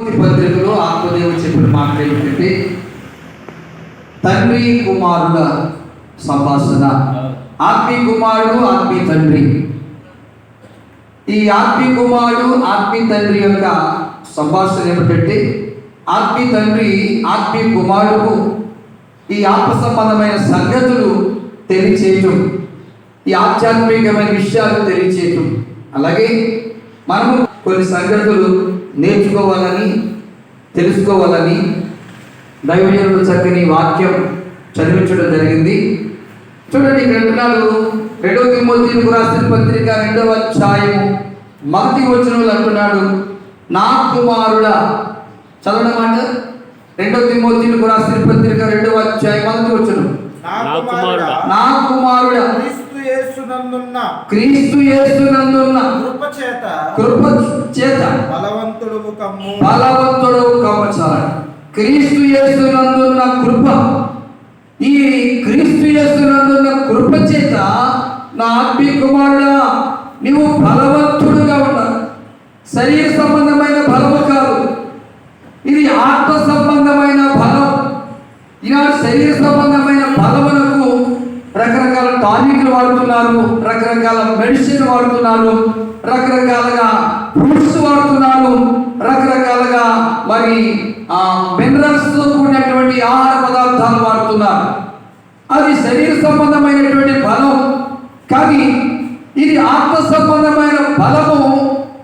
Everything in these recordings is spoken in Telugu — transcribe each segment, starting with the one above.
పత్రికలో ఆత్మదేవుడు చెప్పిన మాట ఏమిటంటే తండ్రి కుమారుల సంభాషణ. ఆత్మీయ కుమారుడు ఆత్మీయ తండ్రి. ఈ ఆత్మీయ కుమారుడు ఆత్మీయ తండ్రి యొక్క సంభాషణ ఏమిటంటే ఆత్మీయ తండ్రి ఆత్మీయ కుమారుడుకు ఈ ఆత్మ సంబంధమైన సంగతులు తెలియచేయటం, ఈ ఆధ్యాత్మికమైన విషయాలు తెలియచేయటం. అలాగే మనము కొన్ని సంగతులు నేర్చుకోవాలని, తెలుసుకోవాలని దైవజనుడు చక్కని వాక్యం చదివించడం జరిగింది. చూడండి, గ్రంథాలు 2 తిమోతికి రాసిన పత్రిక 2వ అధ్యాయము 1వ వచనంలో అంటున్నాడు, నా కుమారుడా. చదవడం మాట 2 తిమోతికి రాసిన పత్రిక 2వ అధ్యాయం 1వ వచనం, నా కుమారుడా క్రీస్తు యేసునందున్న కృప చేత బలవంతుడవు కమ్ము. చాలండి. క్రీస్తు యేసునందున్న కృప, ఈ క్రీస్తు యేసునందున్న కృప చేత నా ఆత్మీయ కుమారుడా నీవు బలవంతుడుగా ఉండాలి. శరీర సంబంధమైన బలము కాదు, ఇది ఆత్మ సంబంధమైన బలం. ఈనాడు శరీర సంబంధమైన బలమునకు రకరకాల టానిక్లు వాడుతున్నారు, రకరకాల మెడిసిన్ వాడుతున్నారు, రకరకాలుగా ఫ్రూట్స్ వాడుతున్నారు, రకరకాలుగా మరి మినరల్స్తో కూడినటువంటి ఆహార పదార్థాలు వాడుతున్నారు. అది శరీర సంబంధమైనటువంటి బలం. కానీ ఇది ఆత్మ సంబంధమైన బలము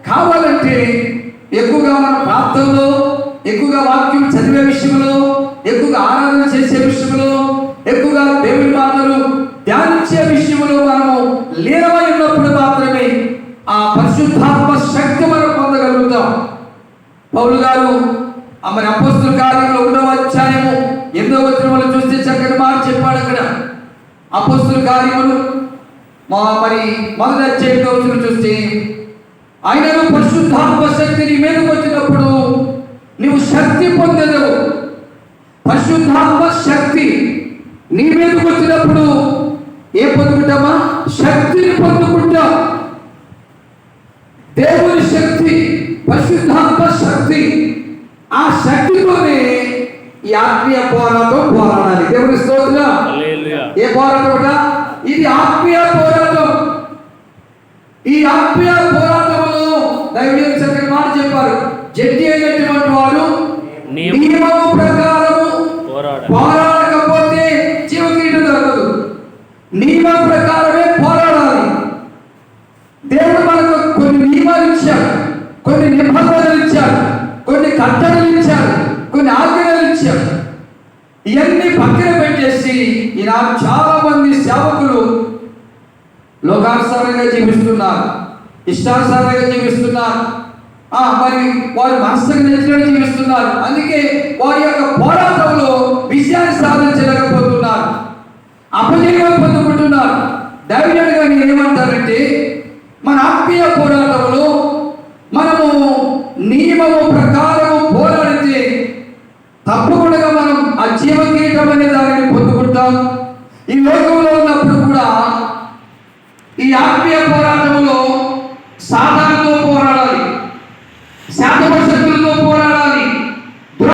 కావాలంటే ఎక్కువగా మన ప్రార్థనలో, ఎక్కువగా వాక్యం చదివే విషయంలో, ఎక్కువగా ఆరాధన చేసే విషయంలో, ఎక్కువగా దేవుని మాటలు ధ్యానించే విషయంలో మనము లీనమై ఉన్నప్పుడు మాత్రమే ఆ పరిశుద్ధాత్మ శక్తి మనం పొందగలుగుతాం. పౌలు గారు మరి అపోస్తలుల కార్యములు 1వ అధ్యాయము 8వ వచనంలో చూస్తే చక్కని మాట చెప్పాడు. అక్కడ అపోస్తలుల కార్యములు మరి 1వ అధ్యాయంలో చూస్తే, ఆయనను పరిశుద్ధాత్మ శక్తి నీ మీదకి వచ్చినప్పుడు నీవు శక్తి పొందెదవు. పరిశుద్ధాత్మ శక్తి నీ మీదకి వచ్చినప్పుడు ఏ పొందుకుంటామా? శక్తిని పొందుకుంటాం. దేవుని శక్తి, పరిశుద్ధాత్మ శక్తి, ఆ శక్తితోనే ఈ ఆత్మీయ పోరాటం పోరాడాలి. దేవుని స్తోత్రం. ఏ పోరాటం? ఇది ఆత్మీయ పోరాటం. ఈ ఆత్మీయ పోరాటంలో దైవజనుడు చక్కని మాట చెప్పారు, జడ్జి అయినటువంటి వాడు నియమము ప్రకారము పోరాడకపోతే జీవకిరీటం దొరకదు. నియమం ప్రకారమే పోరాడాలి. దేవుడు మనకు కొన్ని నియమాలు ఇచ్చాడు, కొన్ని నిబంధనలు ఇచ్చాడు, కొన్ని కట్టడలు ఇచ్చాడు, కొన్ని ఆజ్ఞలు ఇచ్చాడు. ఇవన్నీ పక్కన పెట్టేసి ఈనాడు చాలా మంది సేవకులు లోకానుసారంగా జీవిస్తున్నారు, ఇష్టానుసారంగా జీవిస్తున్నారు, మరి వారి మనసుకు నచ్చినట్టు జీవిస్తున్నారు. అందుకే వారి యొక్క పోరాటంలో విజయాన్ని సాధించలేకపోతున్నారు, అపజయం పొందుకుంటున్నారు. దైవజనుడు గారు ఏమంటారంటే, మన ఆత్మీయ పోరాటంలో మనము నియమము ప్రకారము పోరాడితే తప్పకుండా మనం ఆ జీవకీటం అనే దానిని పొందుకుంటాం. ఈ లోకంలో ఉన్నప్పుడు కూడా ఈ ఆత్మీయ పోరాటంలో సాధారణ